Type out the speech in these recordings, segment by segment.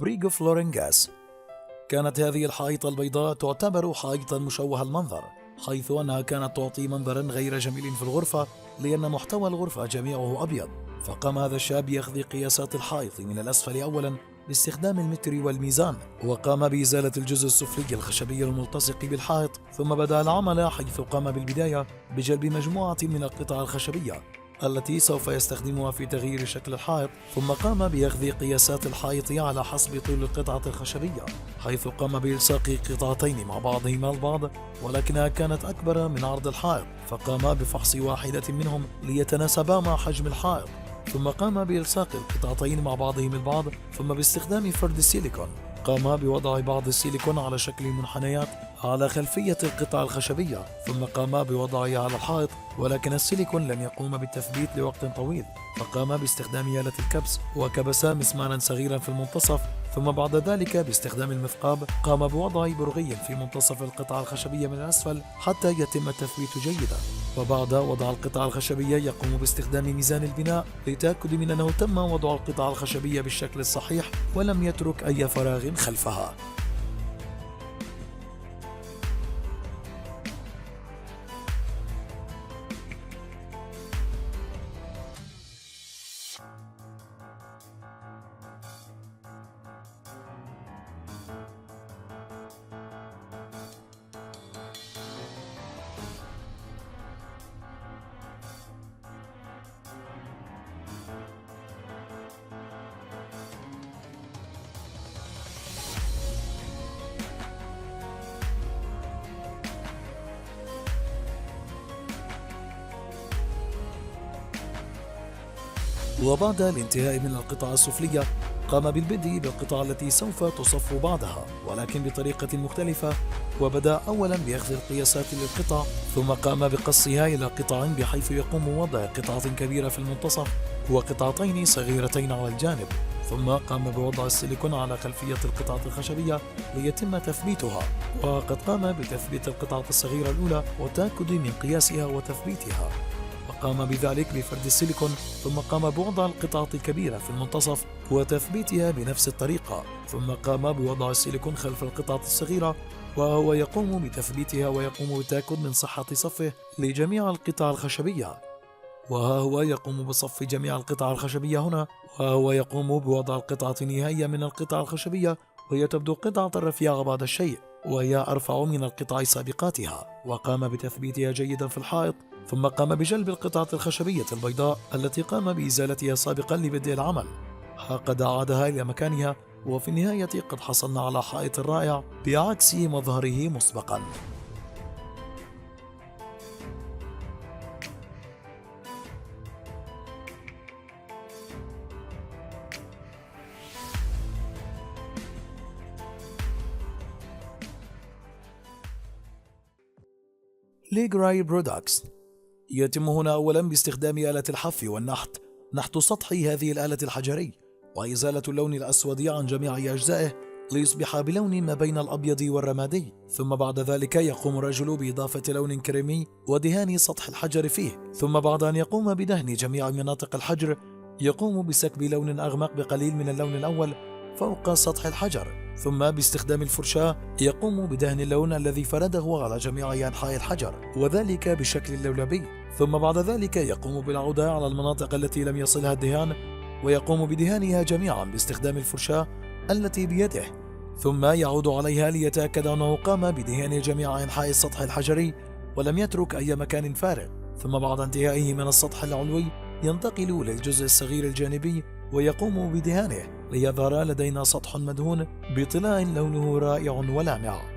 بريغو فلورنغاس. كانت هذه الحائط البيضاء تعتبر حائطا مشوه المنظر، حيث أنها كانت تعطي منظرا غير جميل في الغرفة، لأن محتوى الغرفة جميعه أبيض. فقام هذا الشاب بأخذ قياسات الحائط من الأسفل أولا باستخدام المتر والميزان، وقام بإزالة الجزء السفلي الخشبي الملتصق بالحائط، ثم بدأ العمل، حيث قام بالبداية بجلب مجموعة من القطع الخشبية التي سوف يستخدمها في تغيير شكل الحائط، ثم قام بأخذ قياسات الحائط على حسب طول القطعة الخشبية، حيث قام بإلصاق قطعتين مع بعضهما البعض ولكنها كانت أكبر من عرض الحائط، فقام بفحص واحدة منهم ليتناسبا مع حجم الحائط، ثم قام بإلصاق القطعتين مع بعضهم البعض، ثم باستخدام فرد السيليكون قام بوضع بعض السيليكون على شكل منحنيات على خلفية القطع الخشبية، ثم قام بوضعها على الحائط، ولكن السيليكون لم يقوم بالتثبيت لوقت طويل، فقام باستخدام آلة الكبس وكبس مسمارا صغيرا في المنتصف، ثم بعد ذلك باستخدام المثقاب قام بوضع برغي في منتصف القطعة الخشبية من الأسفل حتى يتم التثبيت جيدا. وبعد وضع القطعة الخشبية يقوم باستخدام ميزان البناء للتأكد من أنه تم وضع القطعة الخشبية بالشكل الصحيح ولم يترك أي فراغ خلفها. وبعد الانتهاء من القطعة السفلية قام بالبدء بالقطعة التي سوف تصف بعدها، ولكن بطريقة مختلفة، وبدأ أولا بأخذ القياسات للقطع، ثم قام بقصها إلى قطع بحيث يقوم وضع قطعة كبيرة في المنتصف وقطعتين صغيرتين على الجانب، ثم قام بوضع السيليكون على خلفية القطعة الخشبية ليتم تثبيتها، وقد قام بتثبيت القطعة الصغيرة الأولى والتأكد من قياسها وتثبيتها، وقام بذلك بفرد السيليكون، ثم قام بوضع القطعة الكبيرة في المنتصف وتثبيتها بنفس الطريقة، ثم قام بوضع السيليكون خلف القطعة الصغيرة وهو يقوم بتثبيتها ويقوم بالتأكد من صحة صفه لجميع القطع الخشبية. وها هو يقوم بصف جميع القطع الخشبية هنا، وهو يقوم بوضع القطعة النهائية من القطع الخشبية، وهي تبدو قطعة رفيعة بعض الشيء وهي أرفع من القطع سابقاتها، وقام بتثبيتها جيدا في الحائط، ثم قام بجلب القطعة الخشبية البيضاء التي قام بإزالتها سابقا لبدء العمل، قد أعادها إلى مكانها، وفي النهاية قد حصلنا على حائط رائع بعكس مظهره مسبقا. ليغراي برودكتس. يتم هنا أولا باستخدام آلة الحف والنحت نحت سطح هذه الآلة الحجري وإزالة اللون الأسود عن جميع أجزائه ليصبح بلون ما بين الأبيض والرمادي، ثم بعد ذلك يقوم الرجل بإضافة لون كريمي ودهان سطح الحجر فيه، ثم بعد أن يقوم بدهن جميع مناطق الحجر يقوم بسكب لون أغمق بقليل من اللون الأول فوق سطح الحجر، ثم باستخدام الفرشاة يقوم بدهن اللون الذي فرده على جميع أنحاء الحجر وذلك بشكل لولبي، ثم بعد ذلك يقوم بالعودة على المناطق التي لم يصلها الدهان ويقوم بدهانها جميعا باستخدام الفرشاة التي بيده، ثم يعود عليها ليتأكد أنه قام بدهان جميع أنحاء السطح الحجري ولم يترك أي مكان فارغ، ثم بعد انتهائه من السطح العلوي ينتقل للجزء الصغير الجانبي ويقوم بدهانه ليظهر لدينا سطح مدهون بطلاء لونه رائع ولامع.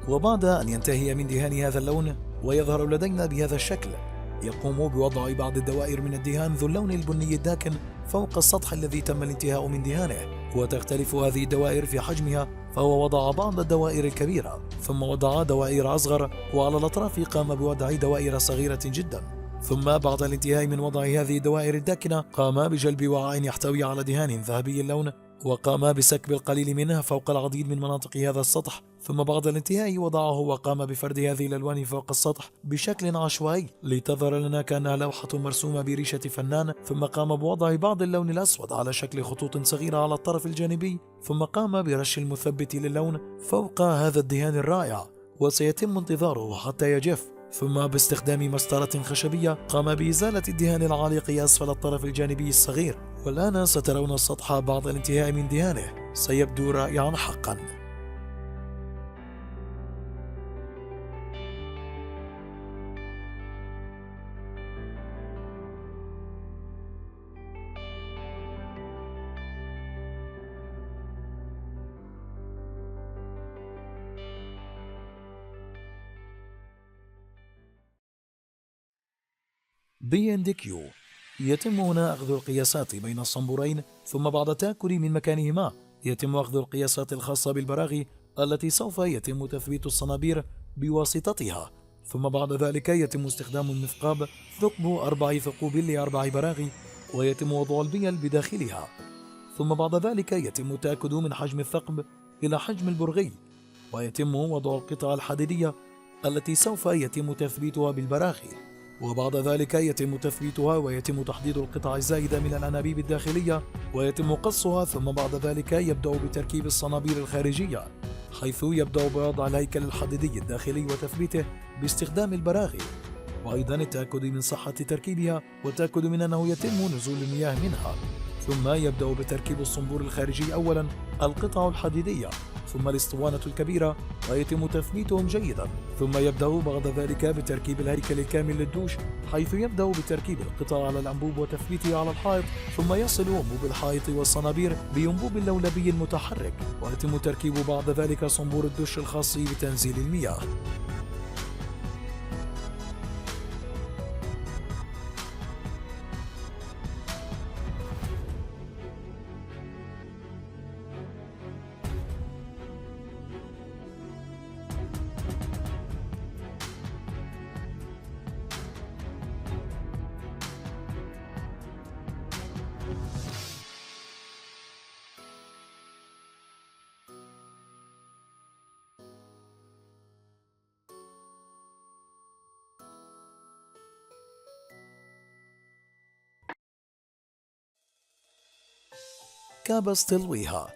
وبعد أن ينتهي من دهان هذا اللون ويظهر لدينا بهذا الشكل يقوم بوضع بعض الدوائر من الدهان ذو اللون البني الداكن فوق السطح الذي تم الانتهاء من دهانه، وتختلف هذه الدوائر في حجمها، فهو وضع بعض الدوائر الكبيرة ثم وضع دوائر أصغر، وعلى الأطراف قام بوضع دوائر صغيرة جدا. ثم بعد الانتهاء من وضع هذه الدوائر الداكنة قام بجلب وعاء يحتوي على دهان ذهبي اللون، وقام بسكب القليل منها فوق العديد من مناطق هذا السطح. ثم بعد الانتهاء وضعه وقام بفرد هذه الألوان فوق السطح بشكل عشوائي لتظهر لنا كأنها لوحة مرسومة بريشة فنان. ثم قام بوضع بعض اللون الأسود على شكل خطوط صغيرة على الطرف الجانبي، ثم قام برش المثبت للون فوق هذا الدهان الرائع، وسيتم انتظاره حتى يجف. ثم باستخدام مسطرة خشبية قام بإزالة الدهان العالق أسفل الطرف الجانبي الصغير. والآن سترون السطح بعد الانتهاء من دهانه، سيبدو رائعا حقا. B&Q. يتم هنا أخذ القياسات بين الصنبورين، ثم بعد التأكد من مكانهما يتم أخذ القياسات الخاصة بالبراغي التي سوف يتم تثبيت الصنابير بواسطتها. ثم بعد ذلك يتم استخدام المثقاب ثقب 4 ثقوب ل4 براغي، ويتم وضع البيل بداخلها. ثم بعد ذلك يتم التأكد من حجم الثقب إلى حجم البرغي، ويتم وضع القطع الحديدية التي سوف يتم تثبيتها بالبراغي. وبعد ذلك يتم تثبيتها ويتم تحديد القطع الزائدة من الأنابيب الداخلية ويتم قصها. ثم بعد ذلك يبدأ بتركيب الصنابير الخارجية، حيث يبدأ بوضع الهيكل الحديدي الداخلي وتثبيته باستخدام البراغي، وأيضا التأكد من صحة تركيبها والتأكد من أنه يتم نزول المياه منها. ثم يبدأ بتركيب الصنبور الخارجي أولا، القطع الحديدية، ثم الاسطوانة الكبيرة، ويتم تثبيتهم جيدا. ثم يبدأ بعد ذلك بتركيب الهيكل الكامل للدوش، حيث يبدأ بتركيب القطع على الأنبوب وتثبيته على الحائط، ثم يصل أنبوب الحائط والصنابير بأنبوب اللولبي المتحرك، ويتم تركيب بعد ذلك صنبور الدش الخاص بتنزيل المياه. كابس تلويها.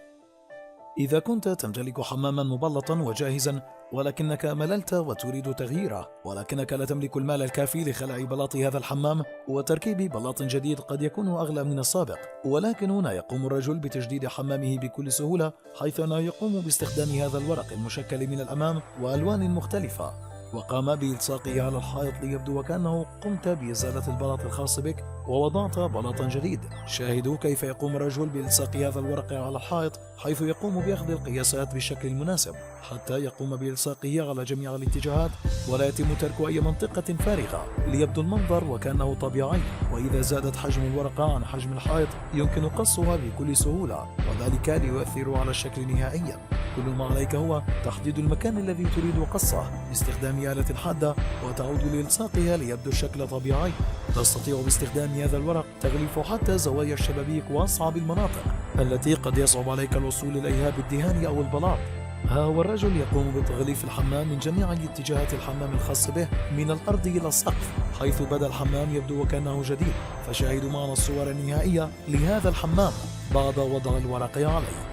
إذا كنت تمتلك حماما مبلطا وجاهزا ولكنك مللت وتريد تغييره، ولكنك لا تملك المال الكافي لخلع بلاط هذا الحمام وتركيب بلاط جديد قد يكون أغلى من السابق، ولكن هنا يقوم الرجل بتجديد حمامه بكل سهولة، حيث أنه يقوم باستخدام هذا الورق المشكل من الأمام وألوان مختلفة، وقام بإلصاقه على الحائط ليبدو وكأنه قمت بإزالة البلاط الخاص بك ووضعت بلاطا جديد. شاهدوا كيف يقوم الرجل بإلصاق هذا الورق على الحائط، حيث يقوم بأخذ القياسات بالشكل المناسب حتى يقوم بإلصاقه على جميع الاتجاهات، ولا يتم ترك أي منطقة فارغة ليبدو المنظر وكأنه طبيعي. وإذا زادت حجم الورقة عن حجم الحائط يمكن قصها بكل سهولة، وذلك ليؤثر على الشكل نهائيا. كل ما عليك هو تحديد المكان الذي تريد قصه باستخدام آلة حادة وتعود لإلصاقها ليبدو الشكل طبيعي. تستطيع باستخدام هذا الورق تغليف حتى زوايا الشبابيك وأصعب المناطق التي قد يصعب عليك الوصول إليها بالدهان أو البلاط. ها هو الرجل يقوم بتغليف الحمام من جميع اتجاهات الحمام الخاص به من الأرض إلى السقف، حيث بدا الحمام يبدو وكأنه جديد. فشاهدوا معنا الصور النهائية لهذا الحمام بعد وضع الورق عليه.